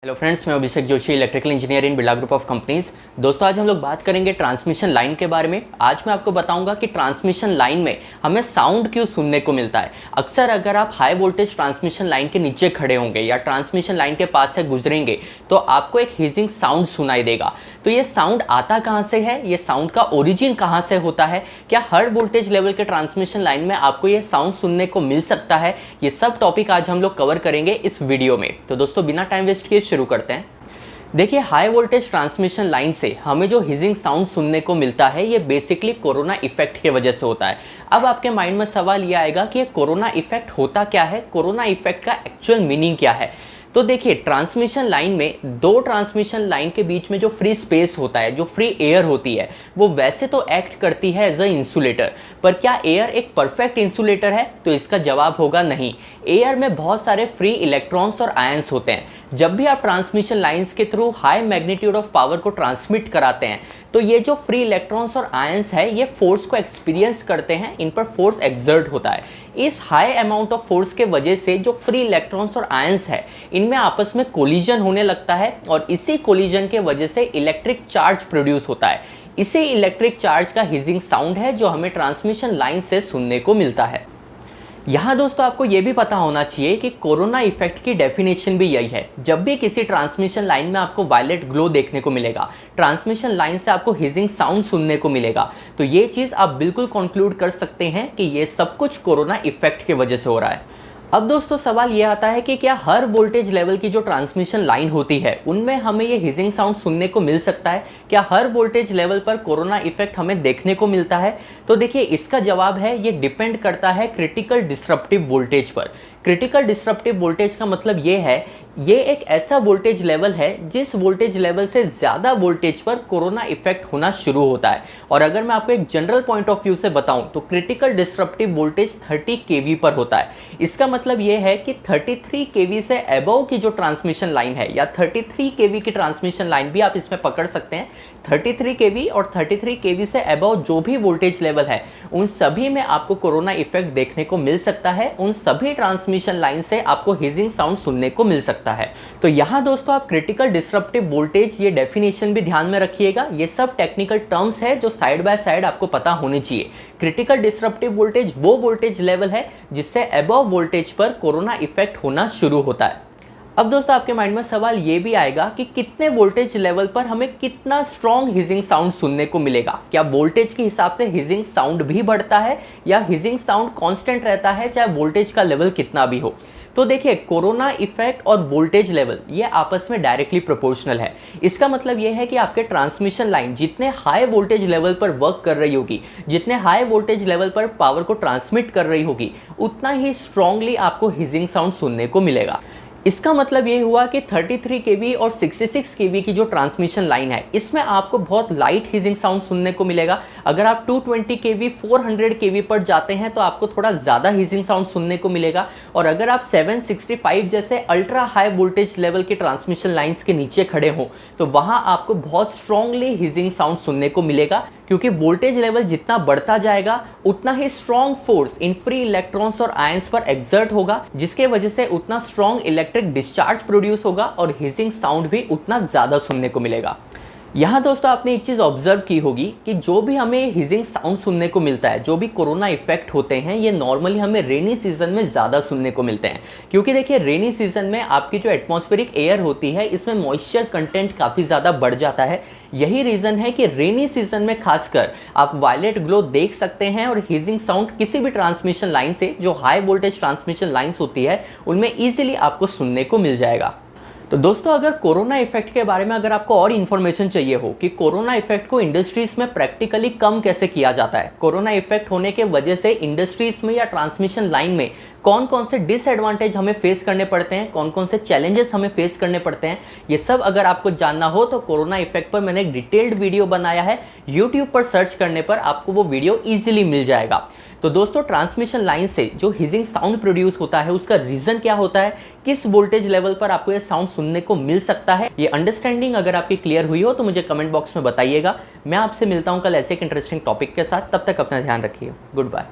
Hello friends, मैं Abhishek Joshi, electrical engineer in Birla group of companies. दोस्तों, आज हम लोग बात करेंगे ट्रांसमिशन लाइन के बारे में। आज मैं आपको बताऊंगा कि ट्रांसमिशन लाइन में हमें साउंड क्यों सुनने को मिलता है। अक्सर अगर आप हाई वोल्टेज ट्रांसमिशन लाइन के नीचे खड़े होंगे या ट्रांसमिशन लाइन के पास से गुजरेंगे तो आपको एक हिजिंग साउंड सुनाई देगा। तो ये साउंड आता कहाँ से है, ये साउंड का ओरिजिन कहाँ से होता है, क्या हर वोल्टेज लेवल के ट्रांसमिशन लाइन में आपको ये साउंड सुनने को मिल सकता है, ये सब टॉपिक आज हम लोग कवर करेंगे इस वीडियो में। तो दोस्तों, बिना टाइम वेस्ट किए शुरू करते हैं। देखिए, हाई वोल्टेज ट्रांसमिशन लाइन से हमें जो हिजिंग साउंड सुनने को मिलता है ये बेसिकली कोरोना इफेक्ट की वजह से होता है। अब आपके माइंड में सवाल ये आएगा कि ये कोरोना इफेक्ट होता क्या है, कोरोना इफेक्ट का एक्चुअल मीनिंग क्या है। तो देखिए, ट्रांसमिशन लाइन में दो ट्रांसमिशन लाइन के बीच में जो फ्री स्पेस होता है, जो फ्री एयर होती है, वो वैसे तो एक्ट करती है एज अ इंसुलेटर। पर क्या एयर एक परफेक्ट इंसुलेटर है? तो इसका जवाब होगा नहीं। एयर में बहुत सारे फ्री इलेक्ट्रॉन्स और आयंस होते हैं। जब भी आप ट्रांसमिशन लाइंस के through high magnitude of power को ट्रांसमिट कराते हैं तो ये जो फ्री इलेक्ट्रॉन्स और आयंस है ये फोर्स को एक्सपीरियंस करते हैं, इन पर फोर्स एक्सर्ट होता है। इस हाई अमाउंट ऑफ फोर्स के वजह से जो फ्री इलेक्ट्रॉन्स और आयंस है इनमें आपस में कोलिजन होने लगता है और इसी कोलिजन के वजह से इलेक्ट्रिक चार्ज प्रोड्यूस होता है। इसी इलेक्ट्रिक चार्ज का हिजिंग साउंड है जो हमें ट्रांसमिशन लाइन से सुनने को मिलता है। यहाँ दोस्तों, आपको ये भी पता होना चाहिए कि कोरोना इफेक्ट की डेफिनेशन भी यही है। जब भी किसी ट्रांसमिशन लाइन में आपको वायलेट ग्लो देखने को मिलेगा, ट्रांसमिशन लाइन से आपको हिजिंग साउंड सुनने को मिलेगा, तो ये चीज़ आप बिल्कुल कंक्लूड कर सकते हैं कि ये सब कुछ कोरोना इफेक्ट की वजह से हो रहा है। अब दोस्तों, सवाल ये आता है कि क्या हर वोल्टेज लेवल की जो ट्रांसमिशन लाइन होती है उनमें हमें ये हिजिंग साउंड सुनने को मिल सकता है? क्या हर वोल्टेज लेवल पर कोरोना इफेक्ट हमें देखने को मिलता है? तो देखिए, इसका जवाब है ये डिपेंड करता है क्रिटिकल डिसरप्टिव वोल्टेज पर। क्रिटिकल डिसरप्टिव वोल्टेज का मतलब ये है, ये एक ऐसा वोल्टेज लेवल है जिस वोल्टेज लेवल से ज़्यादा वोल्टेज पर कोरोना इफेक्ट होना शुरू होता है। और अगर मैं आपको एक जनरल पॉइंट ऑफ व्यू से बताऊं तो क्रिटिकल डिसरप्टिव वोल्टेज 30 kV पर होता है। इसका मतलब ये है कि 33 kV से अबव की जो ट्रांसमिशन लाइन है या 33 kV की ट्रांसमिशन लाइन भी आप इसमें पकड़ सकते हैं। 33 kV और 33 kV से अबव जो भी वोल्टेज लेवल है उन सभी में आपको कोरोना इफेक्ट देखने को मिल सकता है। उन सभी ट्रांसमिशन लाइन से आपको हिजिंग साउंड सुनने को मिल सकता है। तो यहाँ दोस्तों, आप क्रिटिकल डिसरप्टिव वोल्टेज ये डेफिनेशन भी ध्यान में रखिएगा। ये सब टेक्निकल टर्म्स है जो साइड बाय साइड आपको पता होने चाहिए। क्रिटिकल डिसरप्टिव वोल्टेज वो वोल्टेज लेवल है जिससे अबव वोल्टेज पर कोरोना इफेक्ट होना शुरू होता है। अब दोस्तों, आपके माइंड में सवाल ये भी आएगा कि कितने वोल्टेज लेवल पर हमें कितना स्ट्रॉन्ग हिजिंग साउंड सुनने को मिलेगा। क्या वोल्टेज के हिसाब से हिजिंग साउंड भी बढ़ता है या हिजिंग साउंड कांस्टेंट रहता है चाहे वोल्टेज का लेवल कितना भी हो? तो देखिए, कोरोना इफेक्ट और वोल्टेज लेवल ये आपस में डायरेक्टली प्रोपोर्शनल है। इसका मतलब ये है कि आपके ट्रांसमिशन लाइन जितने हाई वोल्टेज लेवल पर वर्क कर रही होगी, जितने हाई वोल्टेज लेवल पर पावर को ट्रांसमिट कर रही होगी, उतना ही स्ट्रांगली आपको हिजिंग साउंड सुनने को मिलेगा। इसका मतलब ये हुआ कि 33 kV और 66 kV की जो ट्रांसमिशन लाइन है इसमें आपको बहुत लाइट हिजिंग साउंड सुनने को मिलेगा। अगर आप 220 kV 400 kV पर जाते हैं तो आपको थोड़ा ज़्यादा हिजिंग साउंड सुनने को मिलेगा। और अगर आप 765 जैसे अल्ट्रा हाई वोल्टेज लेवल के ट्रांसमिशन लाइन्स के नीचे खड़े हों तो वहाँ आपको बहुत स्ट्रांगली हिजिंग साउंड सुनने को मिलेगा, क्योंकि वोल्टेज लेवल जितना बढ़ता जाएगा उतना ही स्ट्रॉन्ग फोर्स इन फ्री इलेक्ट्रॉन्स और आयंस पर एक्सर्ट होगा, जिसके वजह से उतना स्ट्रॉन्ग इलेक्ट्रिक डिस्चार्ज प्रोड्यूस होगा और हिजिंग साउंड भी उतना ज़्यादा सुनने को मिलेगा। यहाँ दोस्तों, आपने एक चीज़ ऑब्जर्व की होगी कि जो भी हमें हिजिंग साउंड सुनने को मिलता है, जो भी कोरोना इफेक्ट होते हैं, ये नॉर्मली हमें रेनी सीजन में ज़्यादा सुनने को मिलते हैं। क्योंकि देखिए, रेनी सीजन में आपकी जो एटमॉस्फेरिक एयर होती है इसमें मॉइस्चर कंटेंट काफ़ी ज़्यादा बढ़ जाता है। यही रीज़न है कि रेनी सीजन में खासकर आप वायलेट ग्लो देख सकते हैं और हिजिंग साउंड किसी भी ट्रांसमिशन लाइन से, जो हाई वोल्टेज ट्रांसमिशन लाइन्स होती है, उनमें ईजिली आपको सुनने को मिल जाएगा। तो दोस्तों, अगर कोरोना इफेक्ट के बारे में अगर आपको और इन्फॉर्मेशन चाहिए हो कि कोरोना इफेक्ट को इंडस्ट्रीज में प्रैक्टिकली कम कैसे किया जाता है, कोरोना इफेक्ट होने के वजह से इंडस्ट्रीज में या ट्रांसमिशन लाइन में कौन कौन से डिसएडवांटेज हमें फेस करने पड़ते हैं, कौन कौन से चैलेंजेस हमें फेस करने पड़ते हैं, ये सब अगर आपको जानना हो तो कोरोना इफेक्ट पर मैंने एक डिटेल्ड वीडियो बनाया है। यूट्यूब पर सर्च करने पर आपको वो वीडियो ईजिली मिल जाएगा। तो दोस्तों, ट्रांसमिशन लाइन से जो हिजिंग साउंड प्रोड्यूस होता है उसका रीज़न क्या होता है, किस वोल्टेज लेवल पर आपको ये साउंड सुनने को मिल सकता है, ये अंडरस्टैंडिंग अगर आपकी क्लियर हुई हो तो मुझे कमेंट बॉक्स में बताइएगा। मैं आपसे मिलता हूँ कल ऐसे एक इंटरेस्टिंग टॉपिक के साथ। तब तक अपना ध्यान रखिए। Good bye.